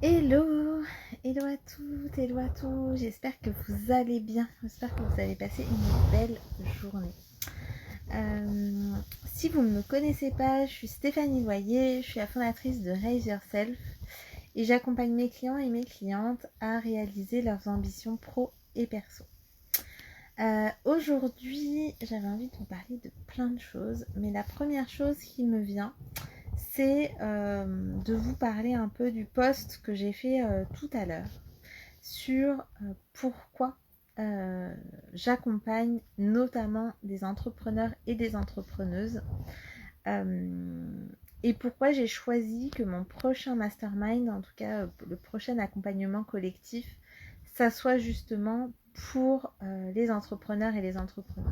Hello, hello à toutes, hello à tous, j'espère que vous allez bien, j'espère que vous avez passé une belle journée. Si vous ne me connaissez pas, je suis Stéphanie Loyer, je suis la fondatrice de Raise Yourself et j'accompagne mes clients et mes clientes à réaliser leurs ambitions pro et perso. Aujourd'hui, j'avais envie de vous parler de plein de choses, mais la première chose qui me vient, c'est de vous parler un peu du post que j'ai fait tout à l'heure sur pourquoi j'accompagne notamment des entrepreneurs et des entrepreneuses et pourquoi j'ai choisi que mon prochain mastermind, en tout cas le prochain accompagnement collectif, ça soit justement pour les entrepreneurs et les entrepreneurs.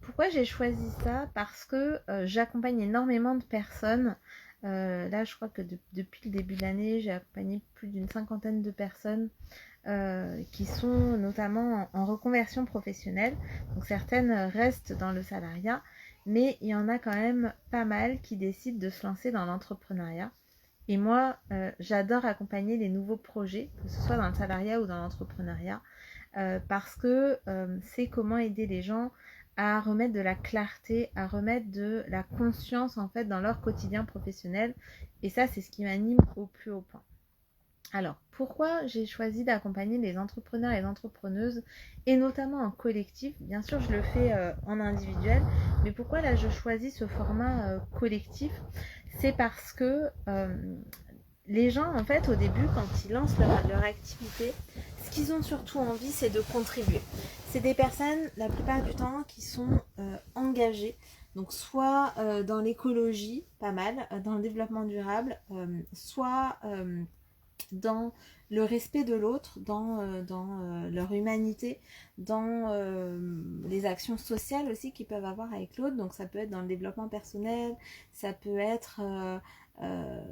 Pourquoi j'ai choisi ça? Parce que j'accompagne énormément de personnes. Là, je crois que depuis le début de l'année, j'ai accompagné plus d'une cinquantaine de personnes qui sont notamment en reconversion professionnelle. Donc certaines restent dans le salariat, mais il y en a quand même pas mal qui décident de se lancer dans l'entrepreneuriat. Et moi, j'adore accompagner les nouveaux projets, que ce soit dans le salariat ou dans l'entrepreneuriat, parce que c'est comment aider les gens à remettre de la clarté, à remettre de la conscience en fait dans leur quotidien professionnel. Et ça, c'est ce qui m'anime au plus haut point. Alors, pourquoi j'ai choisi d'accompagner les entrepreneurs et les entrepreneuses, et notamment en collectif? Bien sûr, je le fais en individuel, mais pourquoi là je choisis ce format collectif? C'est parce que les gens, en fait, au début, quand ils lancent leur activité, ce qu'ils ont surtout envie, c'est de contribuer. C'est des personnes, la plupart du temps, qui sont engagées, donc soit dans l'écologie, pas mal, dans le développement durable, soit dans le respect de l'autre, dans leur humanité, dans les actions sociales aussi qu'ils peuvent avoir avec l'autre. Donc ça peut être dans le développement personnel, ça peut être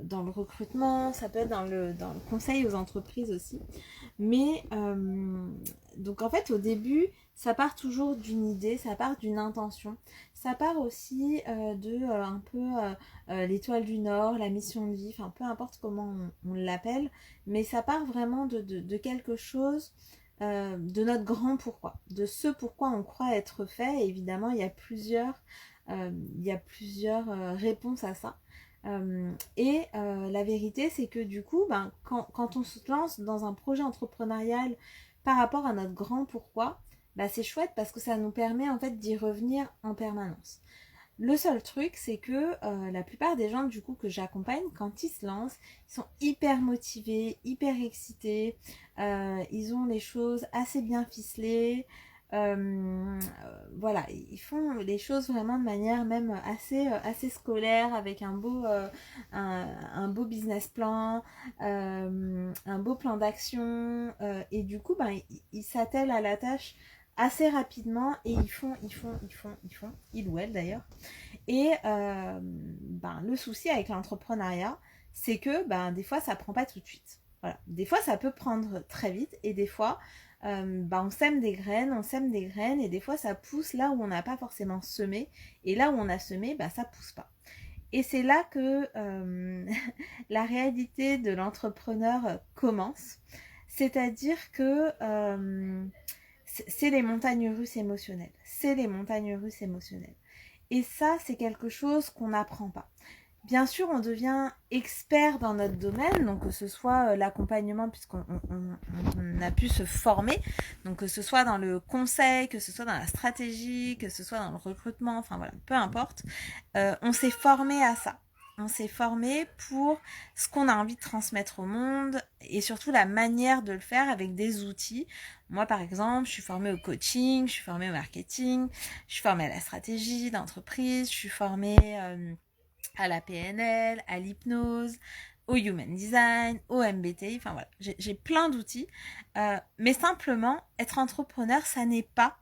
dans le recrutement, ça peut être dans le conseil aux entreprises aussi. Mais donc en fait au début, ça part toujours d'une idée, ça part d'une intention. Ça part aussi de un peu l'étoile du Nord, la mission de vie, enfin peu importe comment on l'appelle, mais ça part vraiment de quelque chose, de notre grand pourquoi, de ce pourquoi on croit être fait. Et évidemment, il y a plusieurs réponses à ça. La vérité, c'est que du coup, quand on se lance dans un projet entrepreneurial par rapport à notre grand pourquoi, c'est chouette parce que ça nous permet en fait d'y revenir en permanence. Le seul truc, c'est que la plupart des gens du coup que j'accompagne, quand ils se lancent, ils sont hyper motivés, hyper excités, ils ont les choses assez bien ficelées, voilà, ils font les choses vraiment de manière même assez scolaire, avec un beau business plan, un beau plan d'action, et du coup, ils s'attellent à la tâche assez rapidement et ils ou elles d'ailleurs. Et le souci avec l'entrepreneuriat, c'est que des fois, ça prend pas tout de suite. Voilà. Des fois, ça peut prendre très vite et des fois, on sème des graines et des fois, ça pousse là où on n'a pas forcément semé. Et là où on a semé, ça pousse pas. Et c'est là que la réalité de l'entrepreneur commence. C'est-à-dire que c'est les montagnes russes émotionnelles. C'est les montagnes russes émotionnelles. Et ça, c'est quelque chose qu'on n'apprend pas. Bien sûr, on devient expert dans notre domaine, donc que ce soit l'accompagnement, puisqu'on a pu se former, donc que ce soit dans le conseil, que ce soit dans la stratégie, que ce soit dans le recrutement, enfin voilà, peu importe. On s'est formé à ça. On s'est formé pour ce qu'on a envie de transmettre au monde et surtout la manière de le faire avec des outils. Moi, par exemple, je suis formée au coaching, je suis formée au marketing, je suis formée à la stratégie d'entreprise, je suis formée à la PNL, à l'hypnose, au human design, au MBTI, enfin voilà, j'ai plein d'outils. Mais simplement, être entrepreneur, ça n'est pas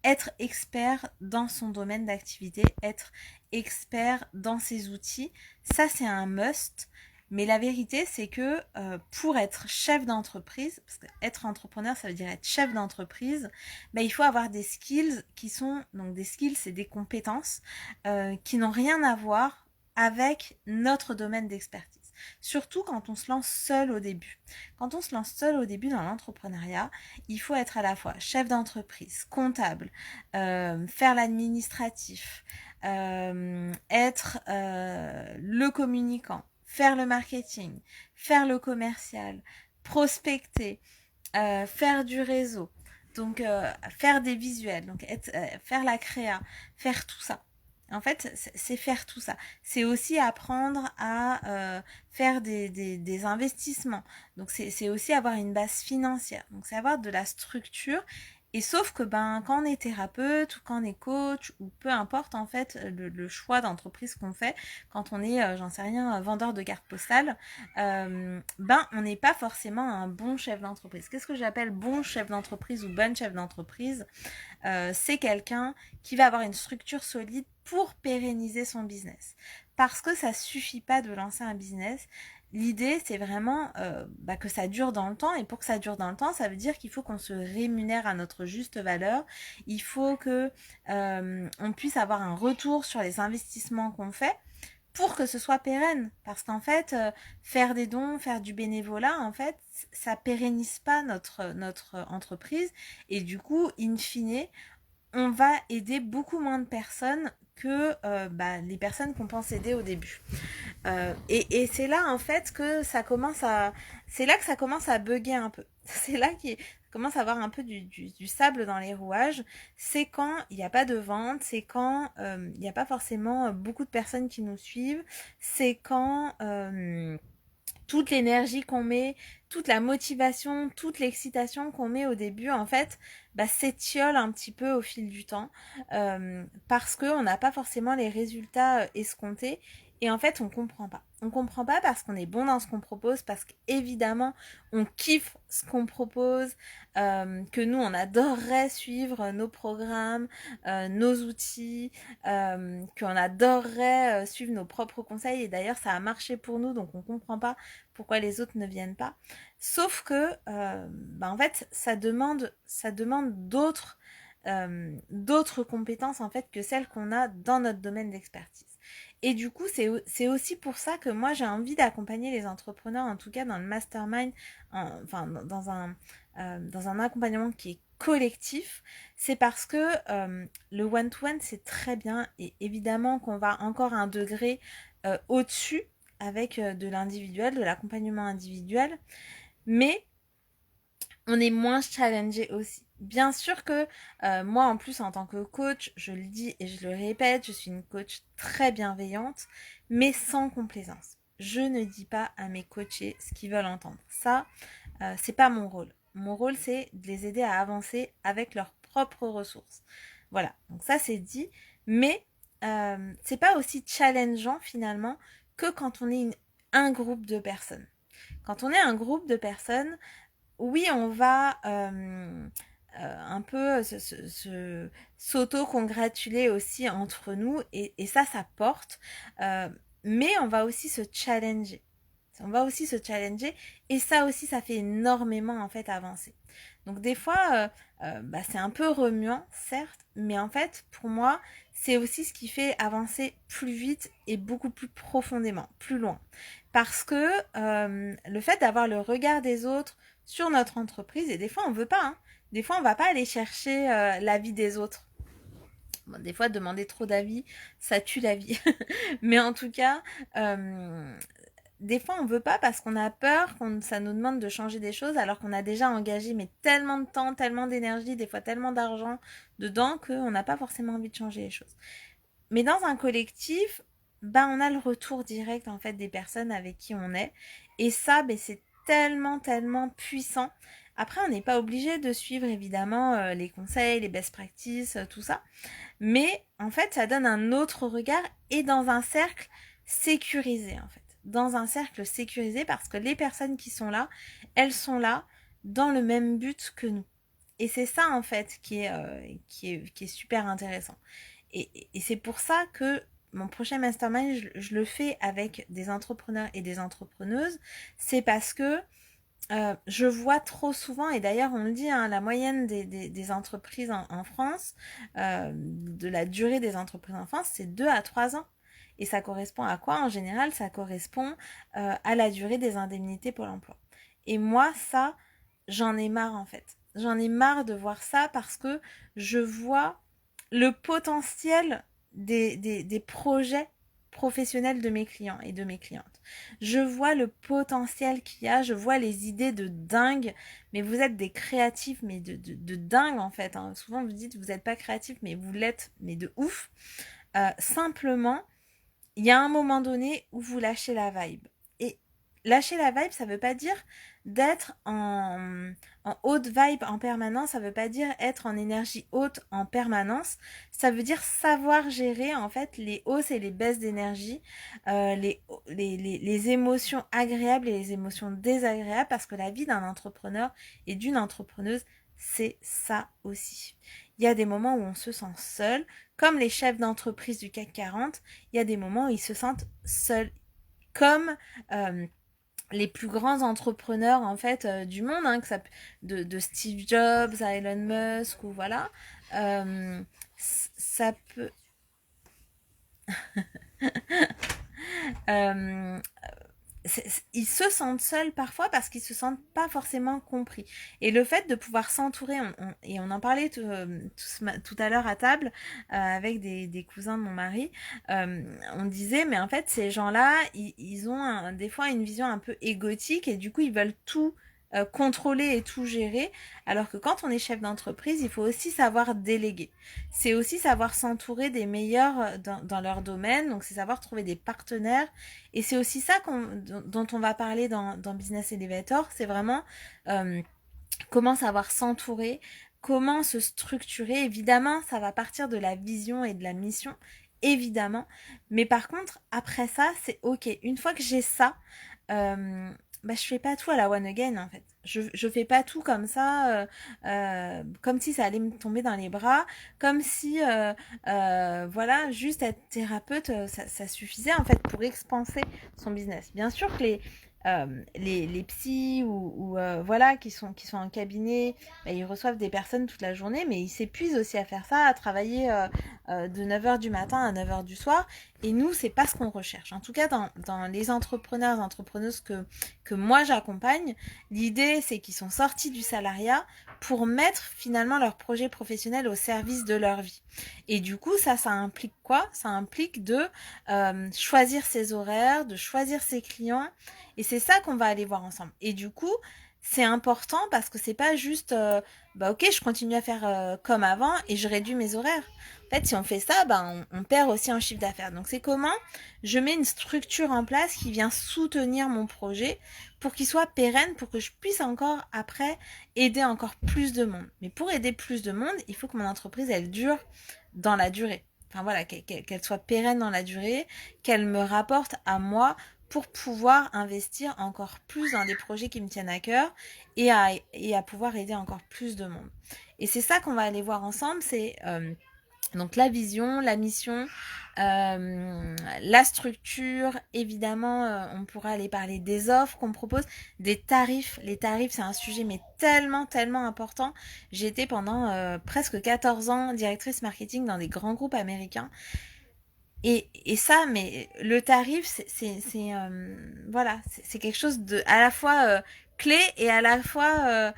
être expert dans son domaine d'activité, être expert dans ses outils. Ça, c'est un must. Mais la vérité, c'est que pour être chef d'entreprise, parce que être entrepreneur, ça veut dire être chef d'entreprise, il faut avoir des skills qui sont, donc des skills, c'est des compétences qui n'ont rien à voir avec notre domaine d'expertise. surtout quand on se lance seul au début. Quand on se lance seul au début dans l'entrepreneuriat, il faut être à la fois chef d'entreprise, comptable, faire l'administratif, être le communicant, faire le marketing, faire le commercial, prospecter, faire du réseau, donc faire des visuels, donc faire la créa, faire tout ça. En fait, c'est faire tout ça. C'est aussi apprendre à faire des investissements. Donc, c'est aussi avoir une base financière. Donc, c'est avoir de la structure. Et sauf que quand on est thérapeute ou quand on est coach ou peu importe en fait le choix d'entreprise qu'on fait, quand on est, j'en sais rien, vendeur de cartes postales, on n'est pas forcément un bon chef d'entreprise. Qu'est-ce que j'appelle bon chef d'entreprise ou bonne chef d'entreprise? C'est quelqu'un qui va avoir une structure solide pour pérenniser son business. Parce que ça suffit pas de lancer un business. L'idée, c'est vraiment que ça dure dans le temps. Et pour que ça dure dans le temps, ça veut dire qu'il faut qu'on se rémunère à notre juste valeur. Il faut que on puisse avoir un retour sur les investissements qu'on fait pour que ce soit pérenne. Parce qu'en fait, faire des dons, faire du bénévolat, en fait, ça pérennise pas notre entreprise. Et du coup, in fine, on va aider beaucoup moins de personnes que les personnes qu'on pense aider au début. Et c'est là en fait que ça commence à, c'est là que ça commence à bugger un peu. C'est là qu'il commence à avoir un peu du sable dans les rouages. C'est quand il n'y a pas de vente, c'est quand il n'y a pas forcément beaucoup de personnes qui nous suivent, c'est quand toute l'énergie qu'on met, toute la motivation, toute l'excitation qu'on met au début, en fait, s'étiole un petit peu au fil du temps parce qu'on n'a pas forcément les résultats escomptés. Et en fait, on comprend pas. On comprend pas parce qu'on est bon dans ce qu'on propose, parce qu'évidemment, on kiffe ce qu'on propose, que nous, on adorerait suivre nos programmes, nos outils, qu'on adorerait suivre nos propres conseils. Et d'ailleurs, ça a marché pour nous, donc on comprend pas pourquoi les autres ne viennent pas. Sauf que, en fait, ça demande d'autres compétences en fait que celles qu'on a dans notre domaine d'expertise. Et du coup, c'est aussi pour ça que moi j'ai envie d'accompagner les entrepreneurs, en tout cas dans le mastermind, dans un accompagnement qui est collectif. C'est parce que le one-to-one c'est très bien et évidemment qu'on va encore un degré au-dessus avec de l'individuel, de l'accompagnement individuel, mais on est moins challengé aussi. Bien sûr que moi en plus en tant que coach, je le dis et je le répète, je suis une coach très bienveillante, mais sans complaisance. Je ne dis pas à mes coachés ce qu'ils veulent entendre. Ça, c'est pas mon rôle. Mon rôle, c'est de les aider à avancer avec leurs propres ressources. Voilà, donc ça c'est dit, mais c'est pas aussi challengeant finalement que quand on est un groupe de personnes. Quand on est un groupe de personnes, oui, on va un peu s'auto-congratuler aussi entre nous et ça porte. Mais on va aussi se challenger. On va aussi se challenger et ça aussi, ça fait énormément en fait avancer. Donc des fois, c'est un peu remuant, certes, mais en fait, pour moi, c'est aussi ce qui fait avancer plus vite et beaucoup plus profondément, plus loin. Parce que le fait d'avoir le regard des autres sur notre entreprise, et des fois on veut pas, hein, des fois on va pas aller chercher l'avis des autres. Bon, des fois demander trop d'avis, ça tue la vie. Mais en tout cas, des fois on veut pas parce qu'on a peur, ça nous demande de changer des choses alors qu'on a déjà engagé mais tellement de temps, tellement d'énergie, des fois tellement d'argent dedans qu'on n'a pas forcément envie de changer les choses. Mais dans un collectif, on a le retour direct en fait des personnes avec qui on est et ça c'est tellement puissant. Après on n'est pas obligé de suivre évidemment les conseils, les best practices, tout ça. Mais en fait ça donne un autre regard et dans un cercle sécurisé en fait. Dans un cercle sécurisé parce que les personnes qui sont là, elles sont là dans le même but que nous. Et c'est ça en fait qui est super intéressant. Et c'est pour ça que mon prochain mastermind, je le fais avec des entrepreneurs et des entrepreneuses. C'est parce que je vois trop souvent, et d'ailleurs on le dit, hein, la moyenne des entreprises en France, de la durée des entreprises en France, c'est 2 à 3 ans. Et ça correspond à quoi? En général, ça correspond à la durée des indemnités Pôle emploi. Et moi, ça, j'en ai marre en fait. J'en ai marre de voir ça parce que je vois le potentiel des projets professionnels de mes clients et de mes clientes. Je vois le potentiel qu'il y a, je vois les idées de dingue, mais vous êtes des créatifs, mais de dingue en fait. Hein. Souvent vous dites vous n'êtes pas créatif, mais vous l'êtes, mais de ouf. Simplement, il y a un moment donné où vous lâchez la vibe. Et lâcher la vibe, ça veut pas dire d'être en haute vibe en permanence, ça veut pas dire être en énergie haute en permanence, ça veut dire savoir gérer en fait les hausses et les baisses d'énergie, les émotions agréables et les émotions désagréables, parce que la vie d'un entrepreneur et d'une entrepreneuse, c'est ça aussi. Il y a des moments où on se sent seul, comme les chefs d'entreprise du CAC 40, il y a des moments où ils se sentent seuls, comme les plus grands entrepreneurs en fait du monde, hein, de Steve Jobs à Elon Musk ou voilà. Euh, ça peut. euh, ils se sentent seuls parfois parce qu'ils se sentent pas forcément compris. Et le fait de pouvoir s'entourer, et on en parlait tout à l'heure à table avec des cousins de mon mari, on disait mais en fait ces gens-là, ils ont des fois une vision un peu égotique et du coup ils veulent tout contrôler et tout gérer, alors que quand on est chef d'entreprise, il faut aussi savoir déléguer. C'est aussi savoir s'entourer des meilleurs dans leur domaine, donc c'est savoir trouver des partenaires. Et c'est aussi ça dont on va parler dans Business Elevator, c'est vraiment comment savoir s'entourer, comment se structurer. Évidemment, ça va partir de la vision et de la mission, évidemment. Mais par contre, après ça, c'est ok. Une fois que j'ai ça, je fais pas tout à la one again en fait. Je fais pas tout comme ça, comme si ça allait me tomber dans les bras, comme si, voilà, juste être thérapeute, ça suffisait en fait pour expanser son business. Bien sûr que les psys ou voilà qui sont en cabinet, ils reçoivent des personnes toute la journée, mais ils s'épuisent aussi à faire ça, à travailler de 9h du matin à 9h du soir. Et nous, c'est pas ce qu'on recherche. En tout cas, dans les entrepreneurs, entrepreneuses que moi j'accompagne, l'idée c'est qu'ils sont sortis du salariat pour mettre finalement leur projet professionnel au service de leur vie. Et du coup, ça implique quoi? Ça implique de choisir ses horaires, de choisir ses clients. Et c'est ça qu'on va aller voir ensemble. Et du coup, c'est important parce que c'est pas juste ok, je continue à faire comme avant et je réduis mes horaires. En fait, si on fait ça, on perd aussi en chiffre d'affaires. Donc c'est comment je mets une structure en place qui vient soutenir mon projet pour qu'il soit pérenne, pour que je puisse encore après aider encore plus de monde. Mais pour aider plus de monde, il faut que mon entreprise elle dure dans la durée. Enfin voilà, qu'elle soit pérenne dans la durée, qu'elle me rapporte à moi pour pouvoir investir encore plus dans des projets qui me tiennent à cœur et à pouvoir aider encore plus de monde. Et c'est ça qu'on va aller voir ensemble, c'est donc la vision, la mission, la structure, évidemment, on pourra aller parler des offres qu'on propose, des tarifs. Les tarifs, c'est un sujet mais tellement, tellement important. J'ai été pendant presque 14 ans directrice marketing dans des grands groupes américains. Et ça, mais le tarif, voilà, c'est quelque chose de à la fois clé et à la fois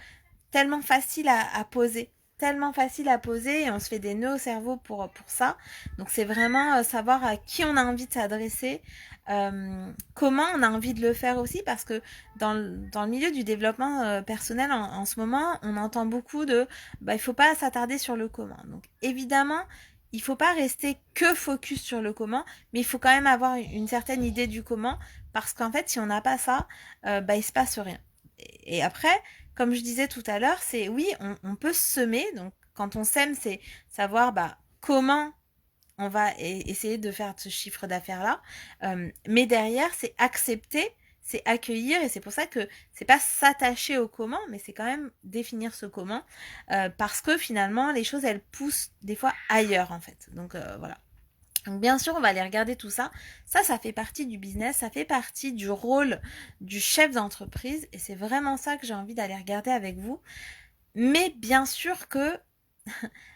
tellement facile à poser. Tellement facile à poser et on se fait des nœuds au cerveau pour ça. Donc c'est vraiment savoir à qui on a envie de s'adresser, comment on a envie de le faire aussi, parce que dans le milieu du développement personnel en ce moment, on entend beaucoup de il faut pas s'attarder sur le comment. Donc évidemment, il faut pas rester que focus sur le comment, mais il faut quand même avoir une certaine idée du comment, parce qu'en fait, si on n'a pas ça, il se passe rien. Et après, comme je disais tout à l'heure, c'est oui, on peut semer. Donc, quand on sème, c'est savoir comment on va essayer de faire ce chiffre d'affaires-là. Mais derrière, c'est accepter, c'est accueillir. Et c'est pour ça que c'est pas s'attacher au comment, mais c'est quand même définir ce comment. Parce que finalement, les choses, elles poussent des fois ailleurs, en fait. Donc, voilà. Donc bien sûr, on va aller regarder tout ça. Ça fait partie du business, ça fait partie du rôle du chef d'entreprise et c'est vraiment ça que j'ai envie d'aller regarder avec vous. Mais bien sûr que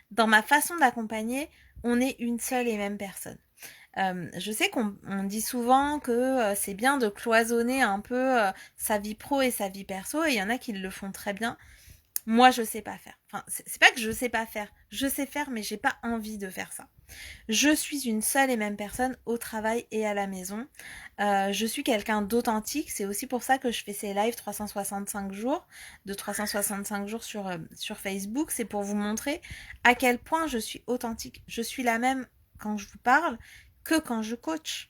dans ma façon d'accompagner, on est une seule et même personne. Je sais qu'on dit souvent que c'est bien de cloisonner un peu sa vie pro et sa vie perso, et il y en a qui le font très bien. Moi, je sais pas faire. Enfin, c'est pas que je sais pas faire. Je sais faire, mais j'ai pas envie de faire ça. Je suis une seule et même personne au travail et à la maison. Je suis quelqu'un d'authentique. C'est aussi pour ça que je fais ces lives 365 jours, de 365 jours sur Facebook. C'est pour vous montrer à quel point je suis authentique. Je suis la même quand je vous parle que quand je coach.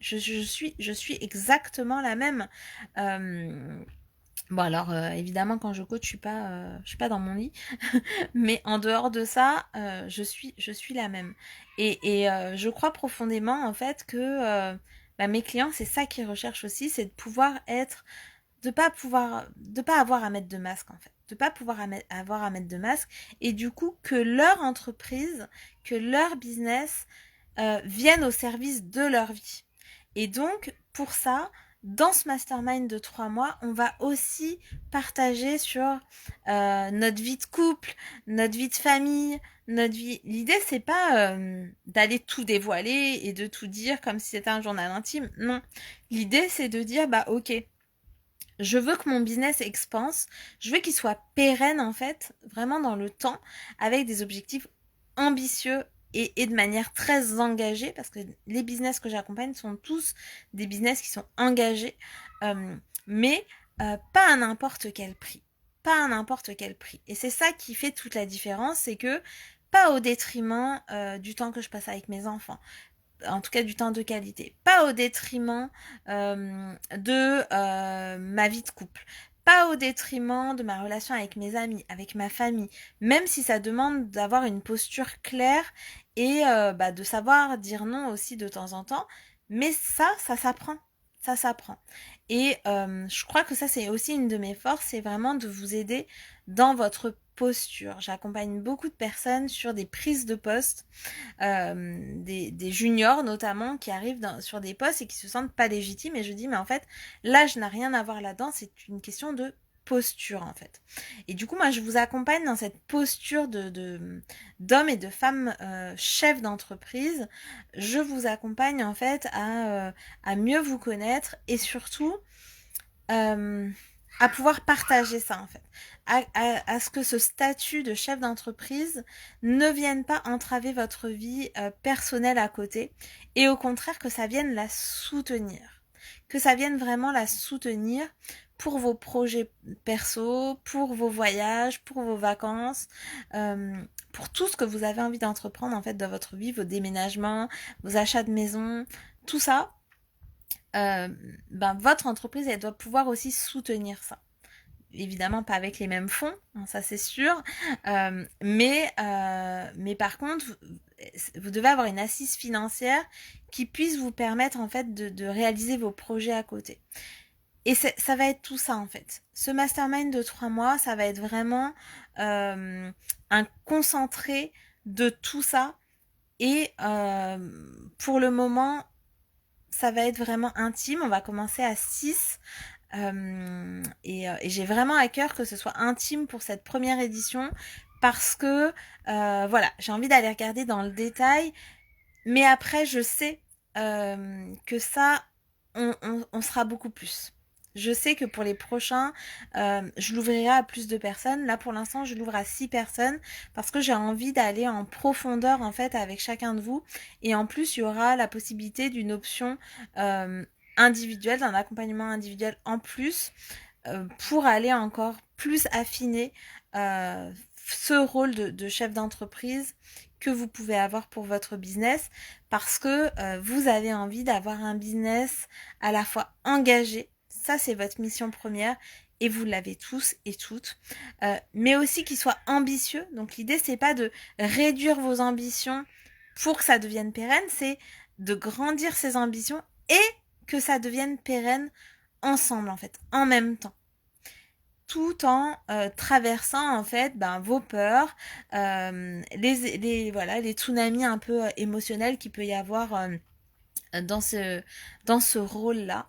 Je suis exactement la même. Euh, Bon alors évidemment quand je coach je suis pas dans mon lit mais en dehors de ça je suis la même et je crois profondément en fait que mes clients c'est ça qu'ils recherchent aussi, c'est de pouvoir être de pas avoir à mettre de masque en fait, de pas pouvoir avoir à mettre de masque, et du coup que leur entreprise, que leur business viennent au service de leur vie. Et donc, pour ça, dans ce mastermind de 3 mois, on va aussi partager sur notre vie de couple, notre vie de famille, notre vie. L'idée, c'est pas d'aller tout dévoiler et de tout dire comme si c'était un journal intime. Non. L'idée, c'est de dire, bah, ok, je veux que mon business expanse, je veux qu'il soit pérenne en fait, vraiment dans le temps, avec des objectifs ambitieux et de manière très engagée, parce que les business que j'accompagne sont tous des business qui sont engagés, euh, mais pas à n'importe quel prix. Pas à n'importe quel prix. Et c'est ça qui fait toute la différence, c'est que pas au détriment du temps que je passe avec mes enfants, en tout cas du temps de qualité, pas au détriment de ma vie de couple, pas au détriment de ma relation avec mes amis, avec ma famille, même si ça demande d'avoir une posture claire et de savoir dire non aussi de temps en temps, mais ça s'apprend. Ça s'apprend. Et je crois que ça, c'est aussi une de mes forces, c'est vraiment de vous aider dans votre posture. J'accompagne beaucoup de personnes sur des prises de poste, des juniors notamment qui arrivent sur des postes et qui se sentent pas légitimes, et je dis mais en fait l'âge n'a rien à voir là-dedans, c'est une question de posture en fait. Et du coup moi je vous accompagne dans cette posture d'hommes et de femmes chefs d'entreprise. Je vous accompagne en fait à mieux vous connaître et surtout euh, à pouvoir partager ça en fait, à ce que ce statut de chef d'entreprise ne vienne pas entraver votre vie personnelle à côté, et au contraire que ça vienne la soutenir, que ça vienne vraiment la soutenir pour vos projets perso, pour vos voyages, pour vos vacances, euh, pour tout ce que vous avez envie d'entreprendre en fait dans votre vie, vos déménagements, vos achats de maison, tout ça. Votre entreprise, elle doit pouvoir aussi soutenir ça. Évidemment, pas avec les mêmes fonds, hein, ça c'est sûr. Mais par contre, vous devez avoir une assise financière qui puisse vous permettre en fait de réaliser vos projets à côté. Et ça va être tout ça en fait. Ce mastermind de 3 mois, ça va être vraiment un concentré de tout ça. Et pour le moment, ça va être vraiment intime. On va commencer à 6. Et j'ai vraiment à cœur que ce soit intime pour cette première édition, parce que voilà, j'ai envie d'aller regarder dans le détail. Mais après, je sais que ça, on sera beaucoup plus. Je sais que pour les prochains, je l'ouvrirai à plus de personnes. Là, pour l'instant, je l'ouvre à 6 personnes parce que j'ai envie d'aller en profondeur, en fait, avec chacun de vous. Et en plus, il y aura la possibilité d'une option individuelle, d'un accompagnement individuel en plus, pour aller encore plus affiner ce rôle de chef d'entreprise que vous pouvez avoir pour votre business, parce que vous avez envie d'avoir un business à la fois engagé, ça c'est votre mission première, et vous l'avez tous et toutes, mais aussi qu'il soit ambitieux. Donc l'idée c'est pas de réduire vos ambitions pour que ça devienne pérenne, c'est de grandir ses ambitions et que ça devienne pérenne ensemble en fait, en même temps, tout en traversant en fait vos peurs, voilà, les tsunamis un peu émotionnels qu'il peut y avoir dans ce rôle-là.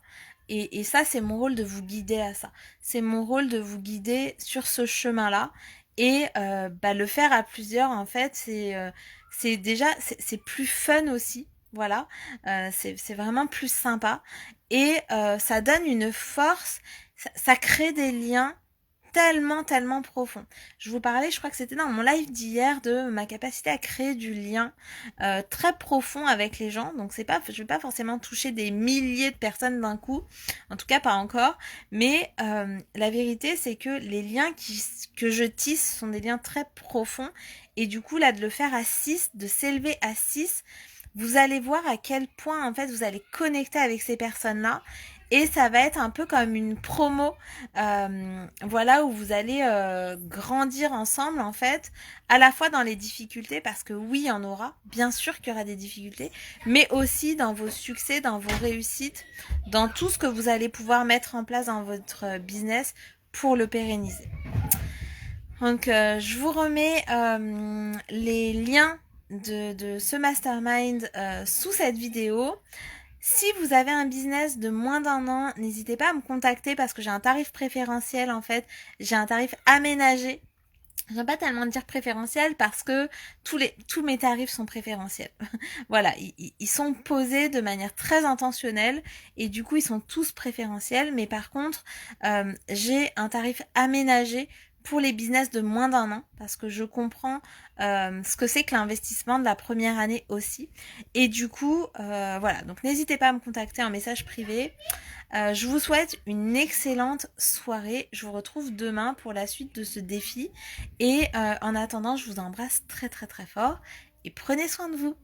Et ça, c'est mon rôle de vous guider à ça. C'est mon rôle de vous guider sur ce chemin-là. Et le faire à plusieurs, en fait, c'est déjà, c'est plus fun aussi. Voilà, c'est vraiment plus sympa et ça donne une force, ça crée des liens tellement profonds. Je vous parlais, je crois que c'était dans mon live d'hier, de ma capacité à créer du lien très profond avec les gens. Donc c'est pas, je vais pas forcément toucher des milliers de personnes d'un coup, en tout cas pas encore. Mais la vérité, c'est que les liens que je tisse sont des liens très profonds. Et du coup, là, de le faire à 6, de s'élever à 6, vous allez voir à quel point en fait vous allez connecter avec ces personnes-là et ça va être un peu comme une promo, voilà, où vous allez grandir ensemble en fait, à la fois dans les difficultés, parce que oui, il y en aura, bien sûr qu'il y aura des difficultés, mais aussi dans vos succès, dans vos réussites, dans tout ce que vous allez pouvoir mettre en place dans votre business pour le pérenniser. Donc, je vous remets les liens de ce mastermind sous cette vidéo. Si vous avez un business de moins d'1 an, n'hésitez pas à me contacter parce que j'ai un tarif préférentiel en fait. J'ai un tarif aménagé. J'aime pas tellement dire préférentiel parce que tous mes tarifs sont préférentiels. Voilà, ils sont posés de manière très intentionnelle et du coup ils sont tous préférentiels. Mais par contre, j'ai un tarif aménagé pour les business de moins d'1 an parce que je comprends ce que c'est que l'investissement de la première année aussi. Et du coup, voilà, donc n'hésitez pas à me contacter en message privé. Je vous souhaite une excellente soirée. Je vous retrouve demain pour la suite de ce défi. Et en attendant, je vous embrasse très fort et prenez soin de vous.